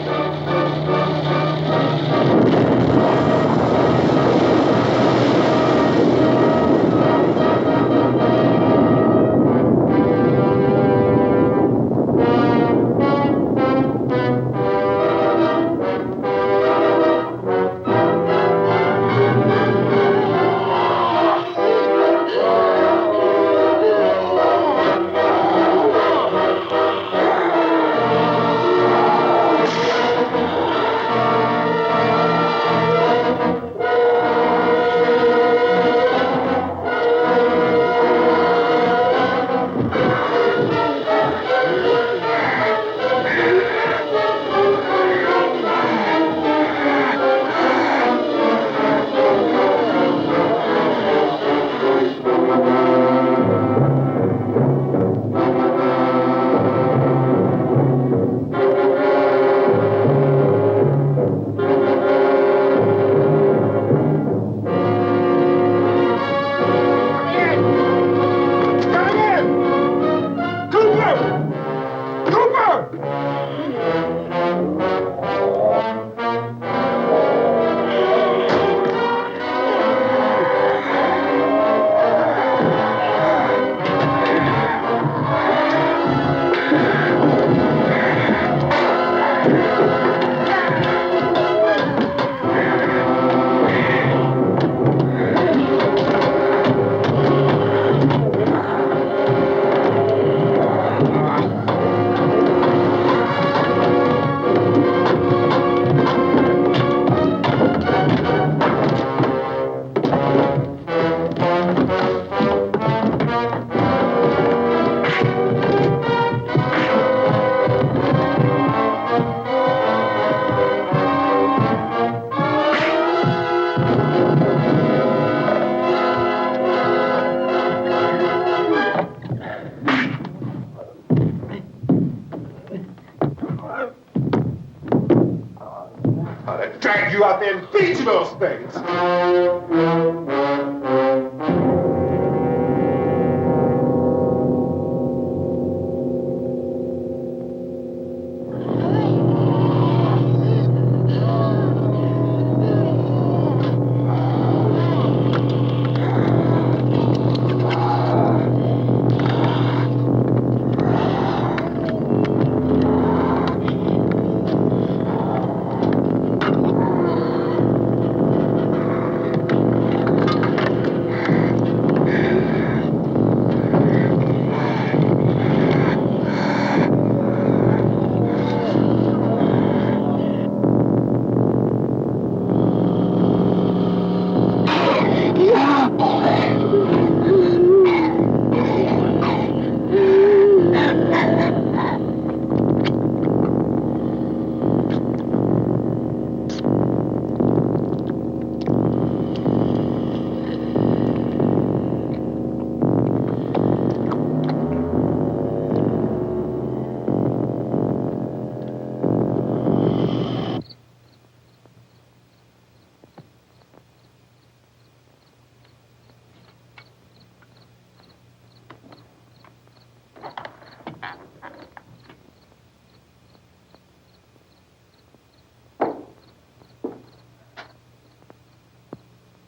I'd drag you out there and feed you those things.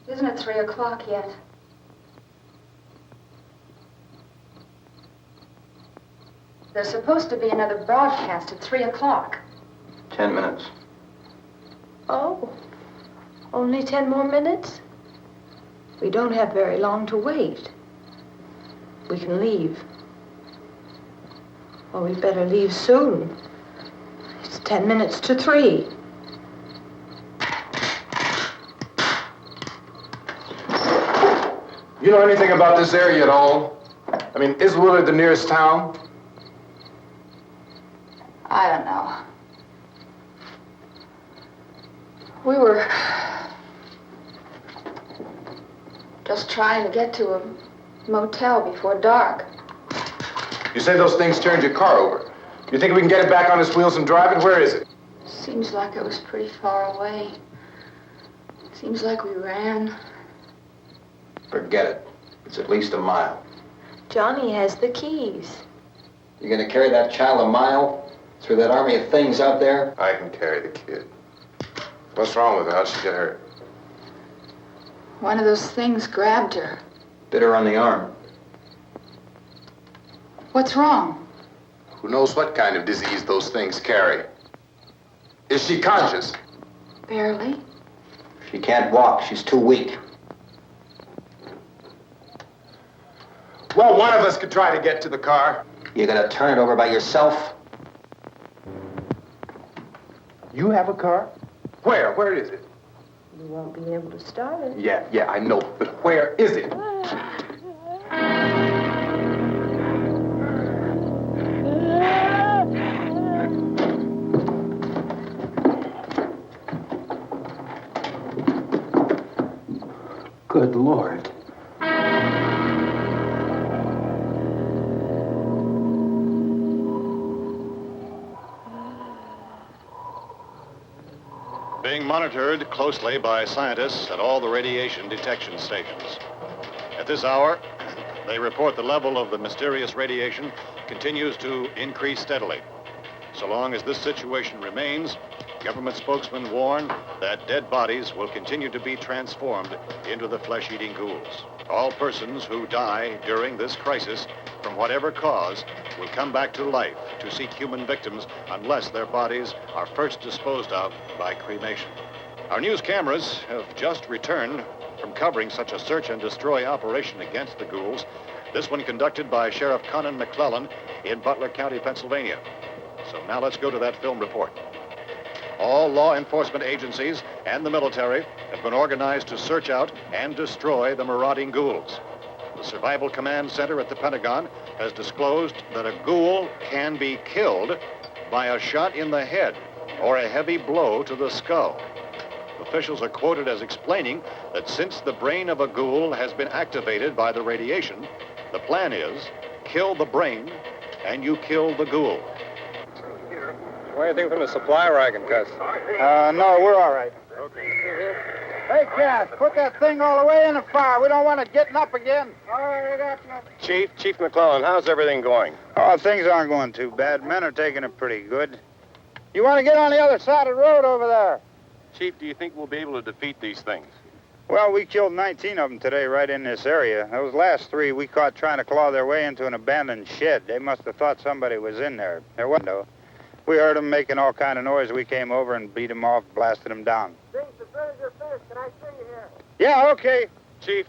Isn't it 3 o'clock yet? There's supposed to be another broadcast at 3 o'clock. 10 minutes. Oh, only 10 more minutes? We don't have very long to wait. We can leave. Well, we'd better leave soon. It's 10 minutes to 3. You know anything about this area at all? I mean, is Willard the nearest town? I don't know. We were just trying to get to a motel before dark. You say those things turned your car over. You think we can get it back on its wheels and drive it? Where is it? Seems like it was pretty far away. Seems like we ran. Forget it. It's at least a mile. Johnny has the keys. You gonna carry that child a mile through that army of things out there? I can carry the kid. What's wrong with her? How'd she get hurt? One of those things grabbed her. Bit her on the arm. What's wrong? Who knows what kind of disease those things carry? Is she conscious? Barely. She can't walk. She's too weak. Well, one of us could try to get to the car. You gonna turn it over by yourself? You have a car? Where? Where is it? You won't be able to start it. Yeah, I know. But where is it? Good Lord. Being monitored closely by scientists at all the radiation detection stations. At this hour, they report the level of the mysterious radiation continues to increase steadily. So long as this situation remains, government spokesmen warn that dead bodies will continue to be transformed into the flesh-eating ghouls. All persons who die during this crisis, from whatever cause, will come back to life to seek human victims unless their bodies are first disposed of by cremation. Our news cameras have just returned from covering such a search and destroy operation against the ghouls, this one conducted by Sheriff Conan McClellan in Butler County, Pennsylvania. So now let's go to that film report. All law enforcement agencies and the military have been organized to search out and destroy the marauding ghouls. The Survival Command Center at the Pentagon has disclosed that a ghoul can be killed by a shot in the head or a heavy blow to the skull. Officials are quoted as explaining that since the brain of a ghoul has been activated by the radiation, the plan is kill the brain and you kill the ghoul. Anything from the supply wagon, Cuz? No, we're all right. Okay. Hey, Cass, put that thing all the way in the fire. We don't want it getting up again. All right, Chief McClellan, how's everything going? Oh, things aren't going too bad. Men are taking it pretty good. You want to get on the other side of the road over there? Chief, do you think we'll be able to defeat these things? Well, we killed 19 of them today right in this area. Those last 3 we caught trying to claw their way into an abandoned shed. They must have thought somebody was in there. There wasn't, though. We heard them making all kind of noise. We came over and beat them off, blasted them down. Things as good as your fist. Can I see you here? Yeah, okay. Chief,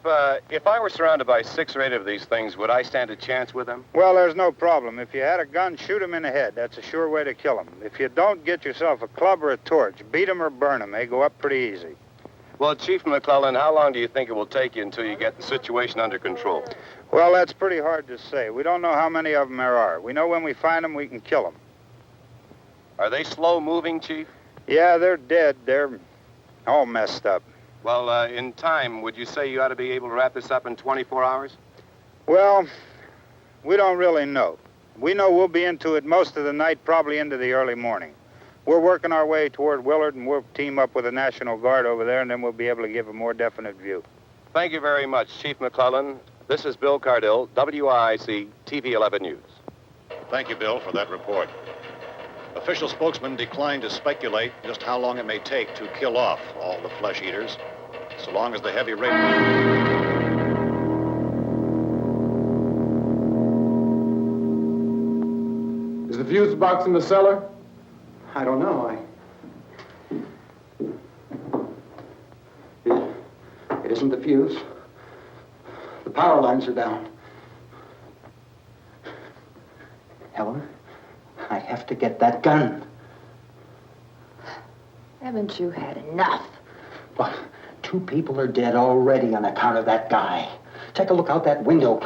if I were surrounded by 6 or 8 of these things, would I stand a chance with them? Well, there's no problem. If you had a gun, shoot them in the head. That's a sure way to kill them. If you don't, get yourself a club or a torch. Beat them or burn them. They go up pretty easy. Well, Chief McClellan, how long do you think it will take you until you get the situation under control? Well, that's pretty hard to say. We don't know how many of them there are. We know when we find them, we can kill them. Are they slow-moving, Chief? Yeah, they're dead. They're all messed up. Well, in time, would you say you ought to be able to wrap this up in 24 hours? Well, we don't really know. We know we'll be into it most of the night, probably into the early morning. We're working our way toward Willard, and we'll team up with the National Guard over there, and then we'll be able to give a more definite view. Thank you very much, Chief McClellan. This is Bill Cardill, WIC TV 11 News. Thank you, Bill, for that report. Official spokesman declined to speculate just how long it may take to kill off all the flesh eaters, so long as the heavy rain... Is the fuse box in the cellar? I don't know. wasn't the fuse. The power lines are down. Helen, I have to get that gun. Haven't you had enough? But 2 people are dead already on account of that guy. Take a look out that window.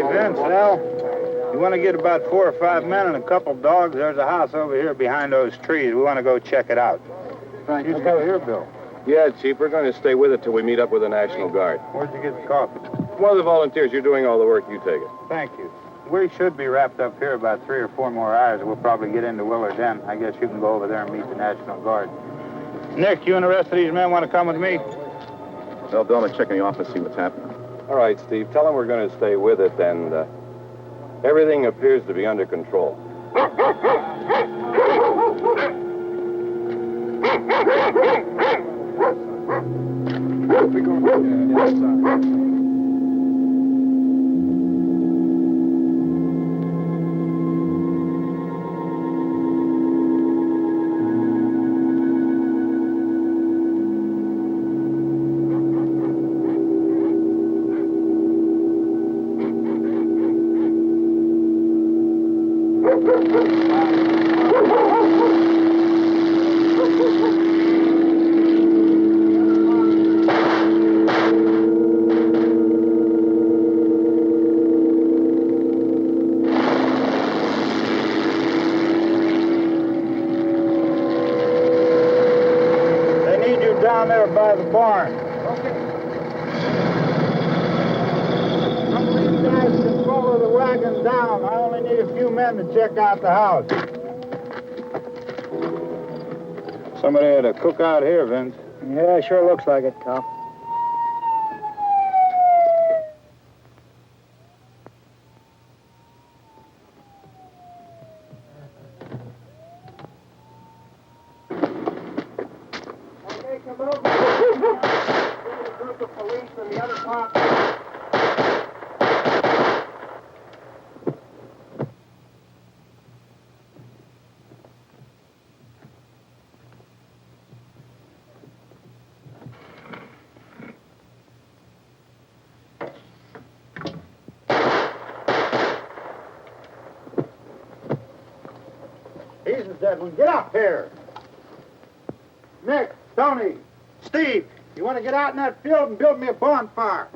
Hey, Vince, Al, you want to get about 4 or 5 men and a couple dogs? There's a house over here behind those trees. We want to go check it out. Right. You still here, Bill? Yeah, Chief, we're going to stay with it till we meet up with the National Guard. Where'd you get the coffee? One of the volunteers, you're doing all the work, you take it. Thank you. We should be wrapped up here about 3 or 4 more hours. We'll probably get into Willard then. I guess you can go over there and meet the National Guard. Nick, you and the rest of these men want to come with me? Well, Bill, let's check in the office, see what's happening. All right, Steve, tell them we're going to stay with it, and everything appears to be under control. Down there by the barn. Okay. Some of these guys can follow the wagon down. I only need a few men to check out the house. Somebody had a cookout here, Vince. Yeah, sure looks like it, Tom. Jesus, Edwin, get up here. Nick, Tony, Steve, you want to get out in that field and build me a bonfire?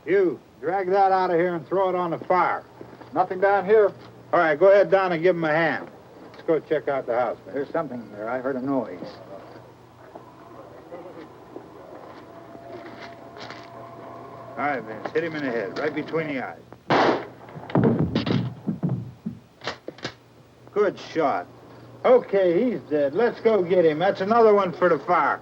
You, drag that out of here and throw it on the fire. Nothing down here? All right, go ahead down and give him a hand. Let's go check out the house. There's something there. I heard a noise. All right, Vince, hit him in the head, right between the eyes. Good shot. Okay, he's dead. Let's go get him. That's another one for the fire.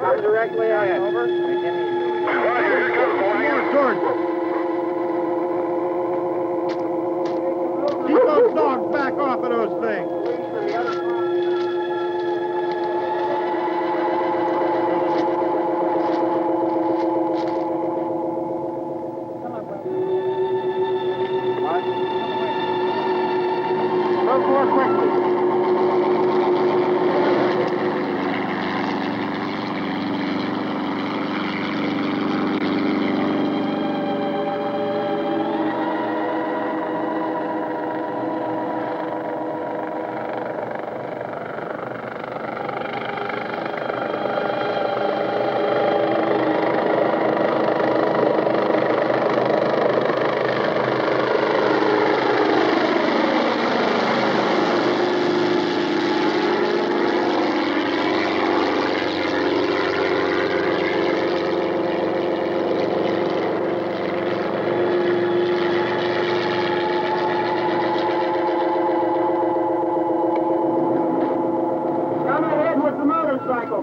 Come directly ahead. Over. Keep those dogs back off of those things. Move more quickly.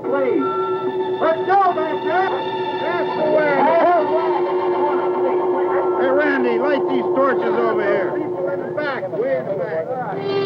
Please. Let's go back there. That's the way. Hey, Randy, light these torches over here. People in the back, way in the back.